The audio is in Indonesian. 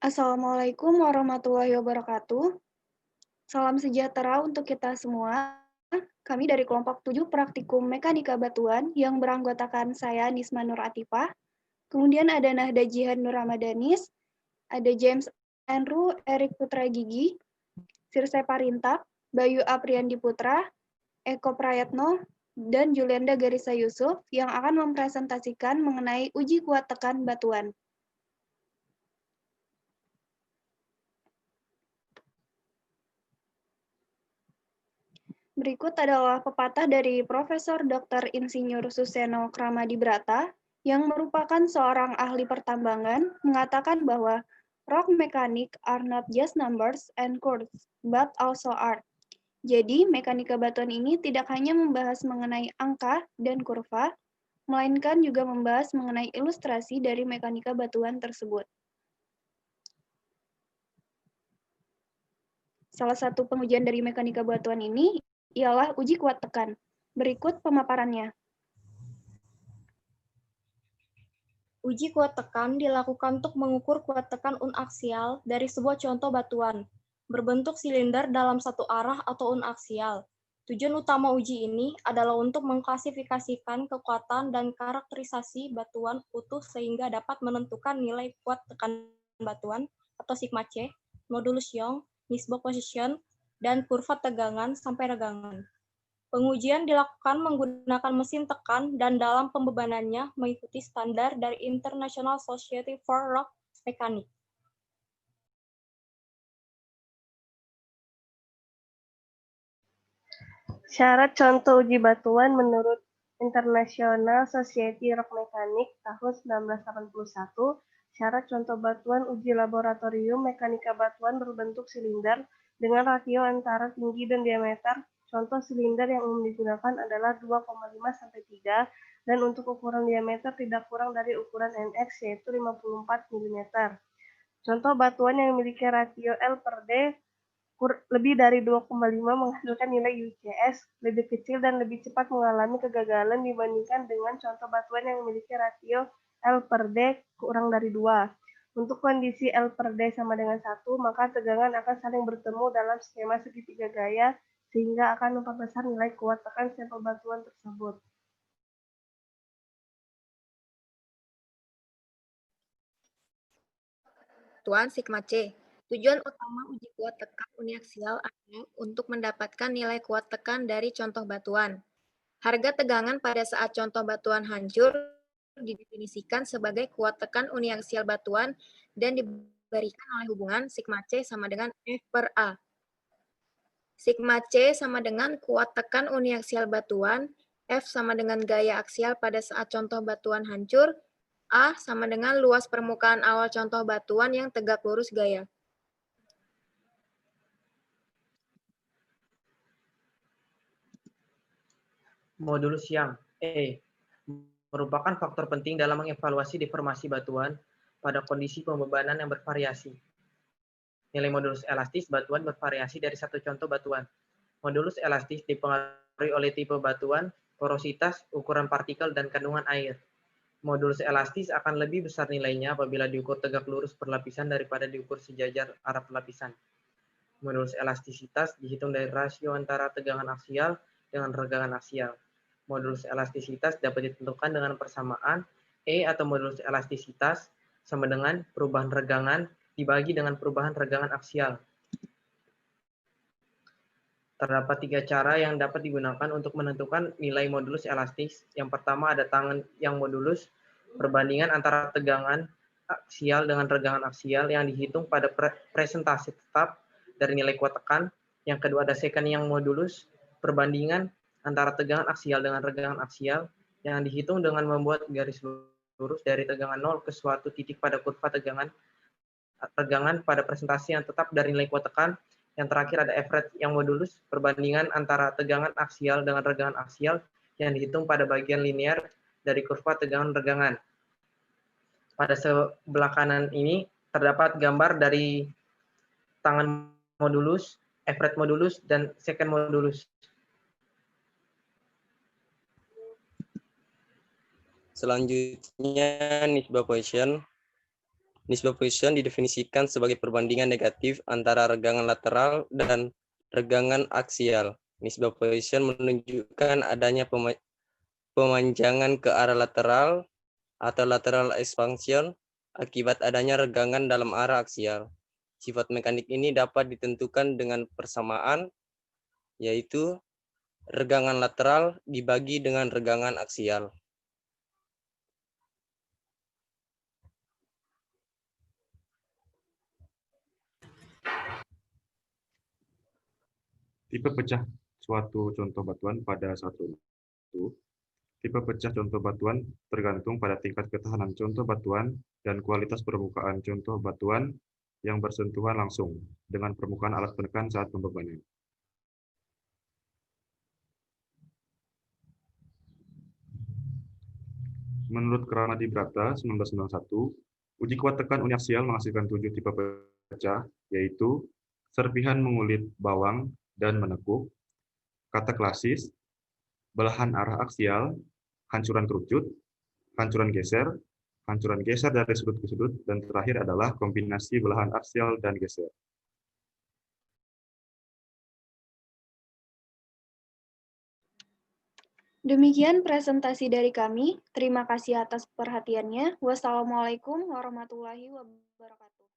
Assalamualaikum warahmatullahi wabarakatuh. Salam sejahtera untuk kita semua. Kami dari kelompok 7 Praktikum Mekanika Batuan yang beranggotakan saya Nisma Nur Atifah. Kemudian ada Nahda Jihan Nur Ramadanis, ada James Andrew Erik Putra Gigi, Sirse Parintak, Bayu Apriandi Putra, Eko Prayatno, dan Julianda Garisa Yusuf yang akan mempresentasikan mengenai uji kuat tekan batuan. Berikut adalah pepatah dari Profesor Dr. Insinyur Suseno Kramadibrata yang merupakan seorang ahli pertambangan mengatakan bahwa rock mechanic are not just numbers and curves, but also art. Jadi, mekanika batuan ini tidak hanya membahas mengenai angka dan kurva, melainkan juga membahas mengenai ilustrasi dari mekanika batuan tersebut. Salah satu pengujian dari mekanika batuan ini ialah uji kuat tekan. Berikut pemaparannya. Uji kuat tekan dilakukan untuk mengukur kuat tekan unaksial dari sebuah contoh batuan, berbentuk silinder dalam satu arah atau unaksial. Tujuan utama uji ini adalah untuk mengklasifikasikan kekuatan dan karakterisasi batuan utuh sehingga dapat menentukan nilai kuat tekan batuan atau sigma C, modulus Young, nisbah position, dan kurva tegangan sampai regangan. Pengujian dilakukan menggunakan mesin tekan dan dalam pembebanannya mengikuti standar dari International Society for Rock Mechanics. Syarat contoh uji batuan menurut International Society Rock Mechanics tahun 1981, syarat contoh batuan uji laboratorium mekanika batuan berbentuk silinder dengan rasio antara tinggi dan diameter. Contoh silinder yang umum digunakan adalah 2,5 sampai 3 dan untuk ukuran diameter tidak kurang dari ukuran NX yaitu 54 mm. Contoh batuan yang memiliki rasio L per D lebih dari 2,5 menghasilkan nilai UCS lebih kecil dan lebih cepat mengalami kegagalan dibandingkan dengan contoh batuan yang memiliki rasio L per D kurang dari 2. Untuk kondisi L per D sama dengan 1, maka tegangan akan saling bertemu dalam skema segitiga gaya sehingga akan memperbesar nilai kuat tekan sampel batuan tersebut. Batuan sigma C. Tujuan utama uji kuat tekan uniaksial adalah untuk mendapatkan nilai kuat tekan dari contoh batuan. Harga tegangan pada saat contoh batuan hancur didefinisikan sebagai kuat tekan uniaksial batuan dan diberikan oleh hubungan sigma C sama dengan F per A. Sigma C sama dengan kuat tekan uniaksial batuan, F sama dengan gaya aksial pada saat contoh batuan hancur, A sama dengan luas permukaan awal contoh batuan yang tegak lurus gaya. Modulus Young, E, merupakan faktor penting dalam mengevaluasi deformasi batuan pada kondisi pembebanan yang bervariasi. Nilai modulus elastis batuan bervariasi dari satu contoh batuan. Modulus elastis dipengaruhi oleh tipe batuan, porositas, ukuran partikel, dan kandungan air. Modulus elastis akan lebih besar nilainya apabila diukur tegak lurus per lapisan daripada diukur sejajar arah lapisan. Modulus elastisitas dihitung dari rasio antara tegangan aksial dengan regangan aksial. Modulus elastisitas dapat ditentukan dengan persamaan E atau modulus elastisitas sama dengan perubahan regangan dibagi dengan perubahan regangan aksial. Terdapat 3 cara yang dapat digunakan untuk menentukan nilai modulus elastis. Yang pertama ada tangan yang modulus, perbandingan antara tegangan aksial dengan regangan aksial yang dihitung pada presentasi tetap dari nilai kuat tekan. Yang kedua ada second yang modulus, perbandingan antara tegangan aksial dengan regangan aksial yang dihitung dengan membuat garis lurus dari tegangan 0 ke suatu titik pada kurva tegangan pada presentasi yang tetap dari nilai kuat tekan. Yang terakhir ada average yang modulus, perbandingan antara tegangan aksial dengan regangan aksial yang dihitung pada bagian linear dari kurva tegangan regangan. Pada sebelah kanan ini terdapat gambar dari tangan modulus, average modulus, dan second modulus. Selanjutnya nisbah position. Nisbah position didefinisikan sebagai perbandingan negatif antara regangan lateral dan regangan aksial. Nisbah position menunjukkan adanya pemanjangan ke arah lateral atau lateral expansion akibat adanya regangan dalam arah aksial. Sifat mekanik ini dapat ditentukan dengan persamaan, yaitu regangan lateral dibagi dengan regangan aksial. Tipe pecah suatu contoh batuan pada satu. Tipe pecah contoh batuan tergantung pada tingkat ketahanan contoh batuan dan kualitas permukaan contoh batuan yang bersentuhan langsung dengan permukaan alat penekan saat pembebanan. Menurut Kramadi-Brata 1991, uji kuat tekan uniaksial menghasilkan 7 tipe pecah, yaitu serpihan mengulit bawang dan menekuk, kataklasis, belahan arah aksial, hancuran kerucut, hancuran geser dari sudut ke sudut, dan terakhir adalah kombinasi belahan aksial dan geser. Demikian presentasi dari kami. Terima kasih atas perhatiannya. Wassalamualaikum warahmatullahi wabarakatuh.